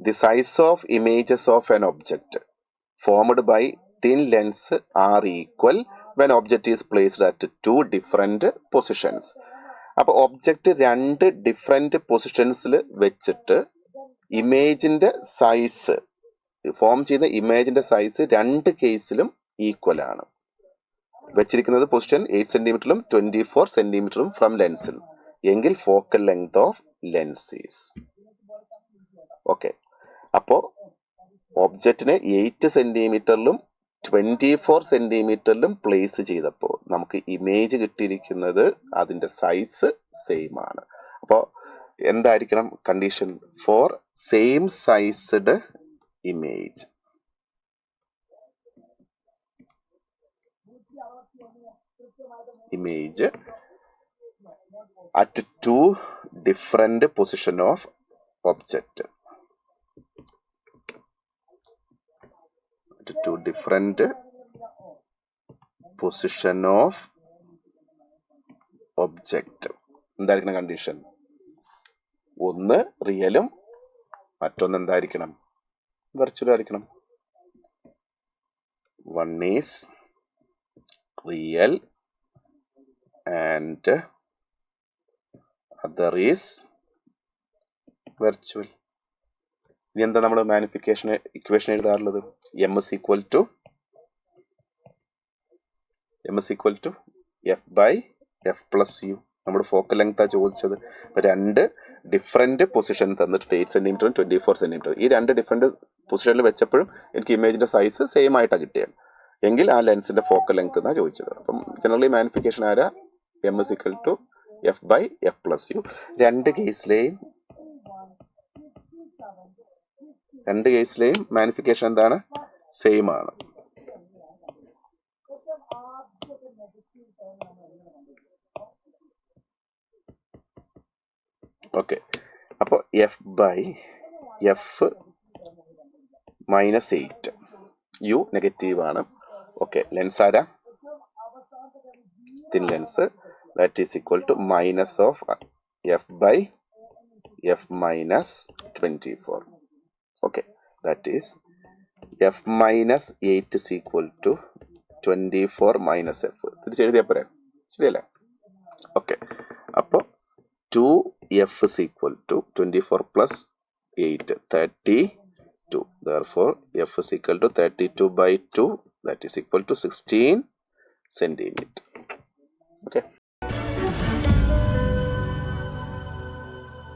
the size of images of an object formed by thin lens are equal when object is placed at two different positions. അപ്പോൾ object രണ്ട് different പൊസിഷൻസിൽ വെച്ചിട്ട് ഇമേജിൻ്റെ size form ചെയ്ത ഇമേജിൻ്റെ size രണ്ട് കേസിലും equal ആണ്. വെച്ചിരിക്കുന്നത് position 8 സെൻറ്റിമീറ്ററിലും 24 സെൻറ്റിമീറ്ററും from ലെൻസിൽ എങ്കിൽ focal length of lens is. Okay, അപ്പോൾ ഒബ്ജക്റ്റിനെ 8 സെൻറ്റിമീറ്ററിലും 24 സെൻറ്റിമീറ്ററിലും പ്ലേസ് ചെയ്തപ്പോൾ നമുക്ക് ഇമേജ് കിട്ടിയിരിക്കുന്നത് അതിൻ്റെ സൈസ് സെയിം ആണ്. അപ്പോൾ എന്തായിരിക്കണം condition for same sized image? Image at two different position of object. At two different position of object. എന്തായിരിക്കണം കണ്ടീഷൻ? ഒന്ന് റിയലും മറ്റൊന്ന് എന്തായിരിക്കണം? വെർച്വലും ആയിരിക്കണം. One is real and other is virtual. ഇനി എന്താ നമ്മൾ മാഗ്നിഫിക്കേഷൻ ഇക്വേഷൻ എഴുതാറുള്ളത്? M is equal to F by F plus U. നമ്മുടെ ഫോക്കൽ ലെങ്ത് ആ ചോദിച്ചത്. അപ്പോൾ രണ്ട് ഡിഫറെൻറ്റ് പൊസിഷൻ തന്നിട്ട് 8 സെൻറ്റിമീറ്ററും 24 സെൻറ്റിമീറ്ററും ഈ രണ്ട് ഡിഫറെൻറ്റ് പൊസിഷനിൽ വെച്ചപ്പോഴും എനിക്ക് ഇമേജിൻ്റെ സൈസ് സെയിം ആയിട്ടാണ് കിട്ടിയത് എങ്കിൽ ആ ലെൻസിൻ്റെ ഫോക്കൽ ലെങ്ത് എന്നാണ് ചോദിച്ചത്. അപ്പം ജനറലി മാഗ്നിഫിക്കേഷൻ ആരാ? M is equal to F by F plus u. രണ്ട് കേസിലെയും മാഗ്നിഫിക്കേഷൻ എന്താണ്? സെയിം ആണ്. ഓക്കെ, അപ്പോൾ f by f -8 u negative ആണ്. ഓക്കെ, ലെൻസ് ആരാ? Thin lens. That is equal to minus of f by f minus 24. Okay, that is f minus 8 is equal to 24 minus f. തിരിച്ച് എഴുതിയാൽ പോരെ? ശരിയല്ലേ? Okay, അപ്പോൾ 2f is equal to 24 plus 8 32. Therefore f is equal to 32 by 2, that is equal to 16 centimeter. Okay.